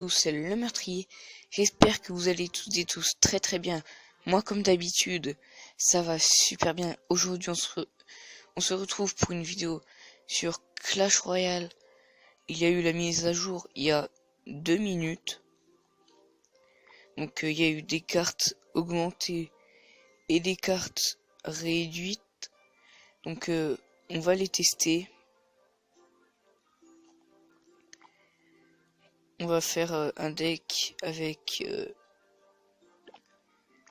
C'est le meurtrier. J'espère que vous allez toutes et tous très très bien. Moi, comme d'habitude, ça va super bien. Aujourd'hui, on se retrouve pour une vidéo sur Clash Royale. Il y a eu la mise à jour il y a 2 minutes. Donc, il y a eu des cartes augmentées et des cartes réduites. Donc, on va les tester. On va faire un deck avec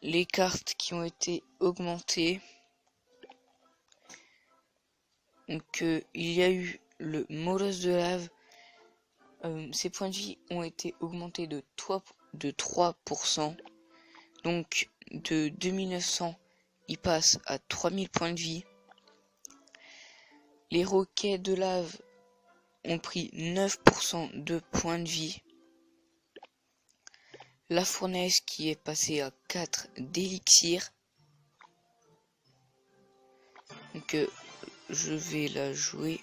les cartes qui ont été augmentées. Donc il y a eu le molosse de lave. Ses points de vie ont été augmentés de 3%. Donc de 2900, il passe à 3000 points de vie. Les roquets de lave ont pris 9% de points de vie. La fournaise qui est passée à 4 d'élixir. Donc je vais la jouer.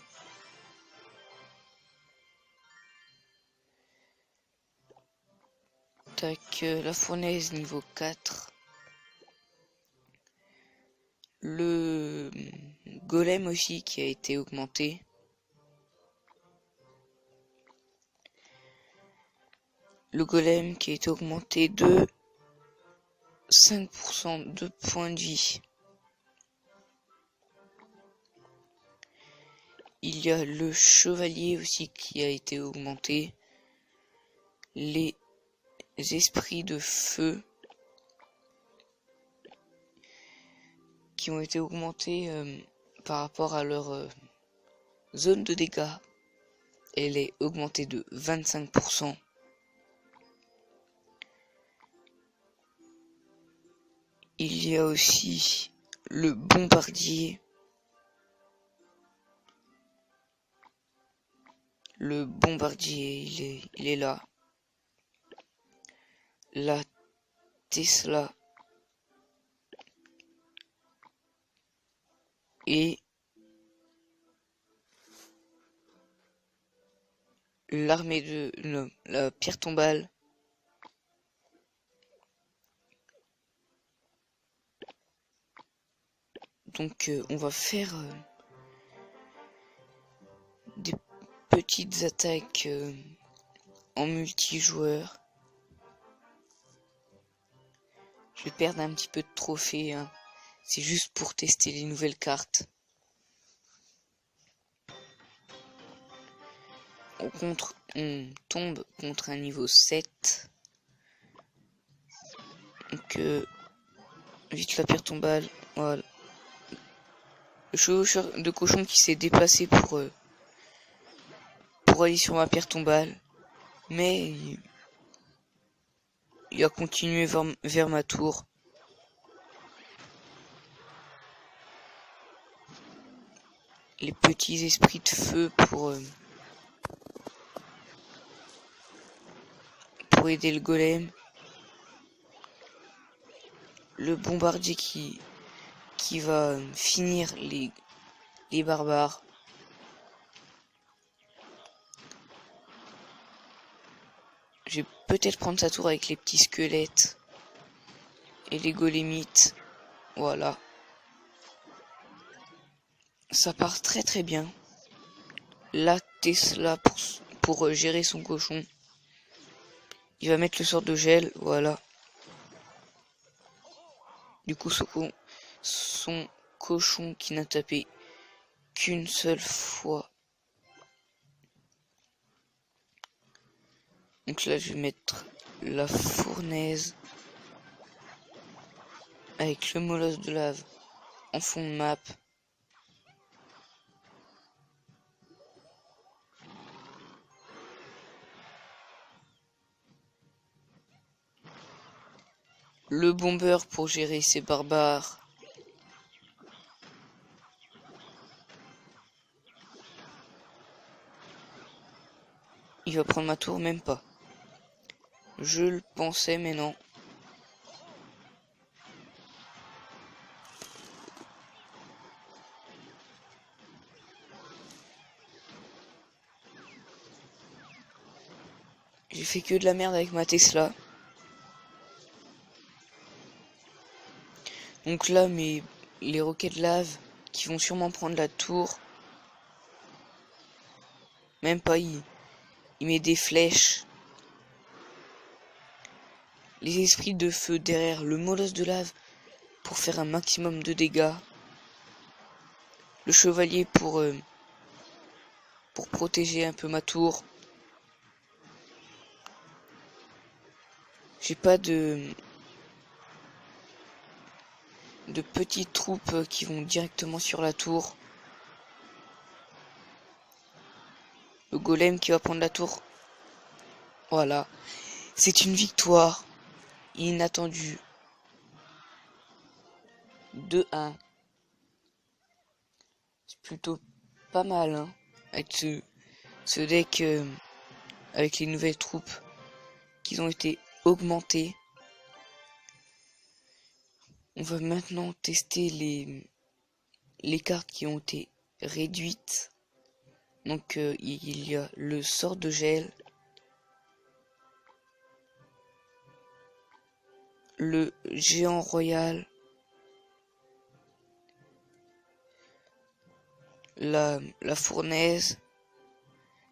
Tac, la fournaise niveau 4. Le golem aussi qui a été augmenté. Le golem qui a été augmenté de 5% de points de vie. Il y a le chevalier aussi qui a été augmenté. Les esprits de feu qui ont été augmentés par rapport à leur zone de dégâts. Elle est augmentée de 25%. Il y a aussi le bombardier. Le bombardier, il est là. La Tesla. Et l'armée de la pierre tombale. Donc on va faire des petites attaques en multijoueur. Je vais perdre un petit peu de trophées, hein. C'est juste pour tester les nouvelles cartes. On tombe contre un niveau 7. Donc vite la pierre tombale. Voilà. Le chevaucheur de cochon qui s'est déplacé pour aller sur ma pierre tombale. Mais il a continué vers ma tour. Les petits esprits de feu pour aider le golem. Le bombardier qui va finir les barbares. Je vais peut-être prendre sa tour avec les petits squelettes et les golémites. Voilà. Ça part très très bien. La Tesla pour gérer son cochon. Il va mettre le sort de gel, voilà. Du coup, son cochon qui n'a tapé qu'une seule fois. Donc là, je vais mettre la fournaise avec le molosse de lave en fond de map. Le bomber pour gérer ses barbares. Il va prendre ma tour, même pas. Je le pensais, mais non. J'ai fais que de la merde avec ma Tesla. Donc là, les roquettes lave qui vont sûrement prendre la tour. Même pas, il met des flèches. Les esprits de feu derrière le molosse de lave pour faire un maximum de dégâts. Le chevalier pour protéger un peu ma tour. J'ai pas de petites troupes qui vont directement sur la tour. Le golem qui va prendre la tour. Voilà. C'est une victoire inattendue. 2-1. C'est plutôt pas mal, hein, avec ce deck, avec les nouvelles troupes qui ont été augmentées. On va maintenant tester les cartes qui ont été réduites. Donc il y a le sort de gel, le géant royal, la fournaise.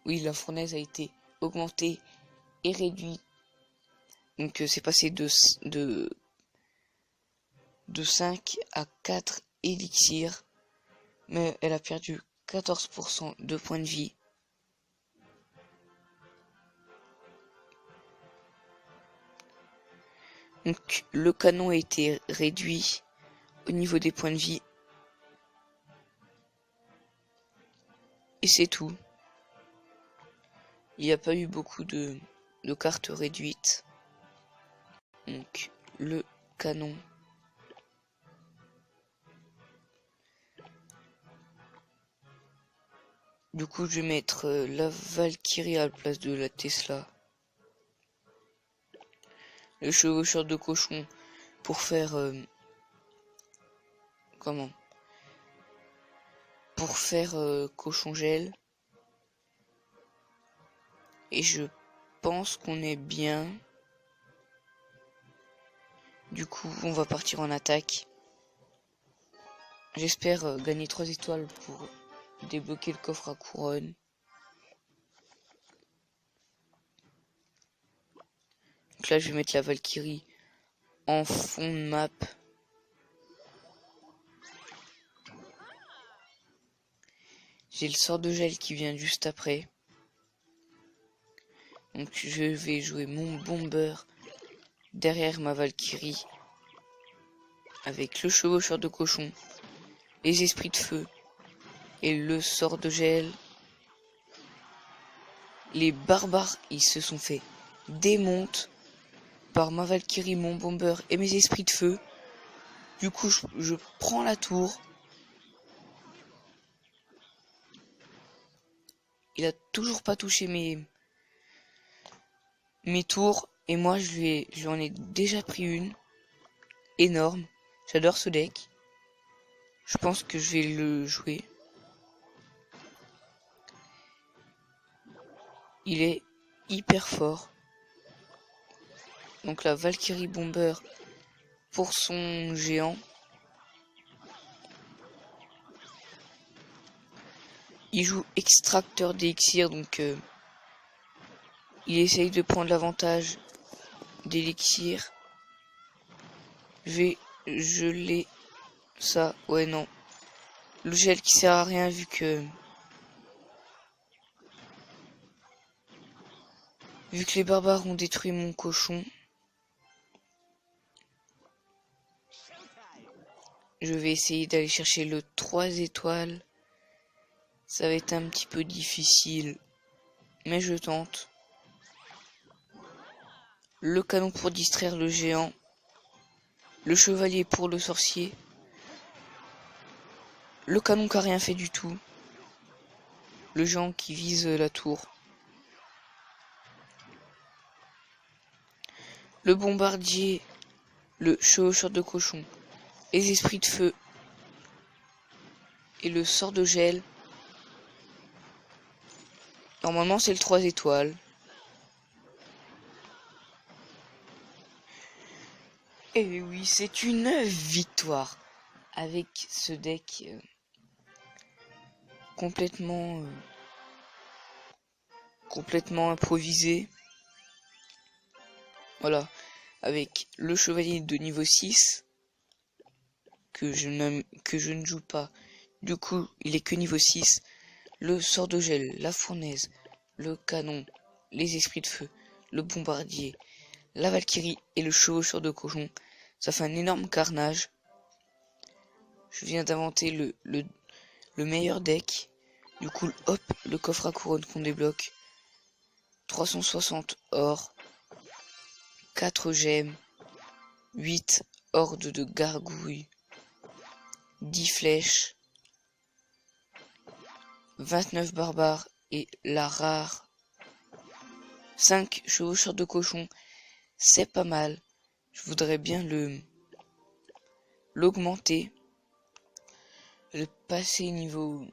Oui, la fournaise a été augmentée et réduite. Donc c'est passé de 5 à 4 élixirs. Mais elle a perdu 14% de points de vie. Donc le canon a été réduit au niveau des points de vie. Et c'est tout. Il n'y a pas eu beaucoup de cartes réduites. Donc le canon. Du coup, je vais mettre la Valkyrie à la place de la Tesla. Le chevaucheur de cochon pour faire... comment? Pour faire cochon gel. Et je pense qu'on est bien. Du coup, on va partir en attaque. J'espère gagner 3 étoiles pour débloquer le coffre à couronne. Donc là, je vais mettre la Valkyrie en fond de map. J'ai le sort de gel qui vient juste après. Donc je vais jouer mon bomber derrière ma Valkyrie. Avec le chevaucheur de cochon, les esprits de feu et le sort de gel. Les barbares, ils se sont fait démonter par ma Valkyrie, mon bomber et mes esprits de feu. Du coup, je prends la tour. Il a toujours pas touché mes tours. Et moi, je lui en ai déjà pris une. Énorme. J'adore ce deck. Je pense que je vais le jouer. Il est hyper fort. Donc la Valkyrie Bomber pour son géant. Il joue extracteur d'élixir, donc il essaye de prendre l'avantage d'élixir. Je vais geler ça. Ouais, non. Le gel qui sert à rien vu que les barbares ont détruit mon cochon. Je vais essayer d'aller chercher le 3 étoiles. Ça va être un petit peu difficile, mais je tente. Le canon pour distraire le géant. Le chevalier pour le sorcier. Le canon qui a rien fait du tout. Le géant qui vise la tour. Le bombardier. Le chevaucheur de cochon. Les esprits de feu. Et le sort de gel. Normalement c'est le 3 étoiles. Et oui, c'est une victoire avec ce deck complètement improvisé. Voilà, avec le chevalier de niveau 6 que je ne joue pas. Du coup, il est que niveau 6. Le sort de gel, la fournaise, le canon, les esprits de feu, le bombardier, la valkyrie et le chevaucheur de cochon. Ça fait un énorme carnage. Je viens d'inventer le meilleur deck. Du coup, hop, le coffre à couronne qu'on débloque. 360 or, 4 gemmes, 8 hordes de gargouilles, 10 flèches, 29 barbares et la rare 5 chevaucheurs de cochon. C'est pas mal. Je voudrais bien l'augmenter, le passer niveau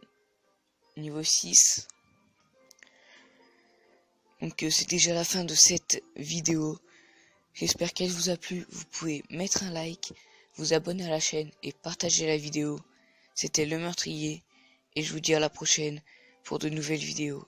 6. Donc c'est déjà la fin de cette vidéo. J'espère qu'elle vous a plu. Vous pouvez mettre un like, vous abonner à la chaîne et partager la vidéo. C'était le meurtrier et je vous dis à la prochaine pour de nouvelles vidéos.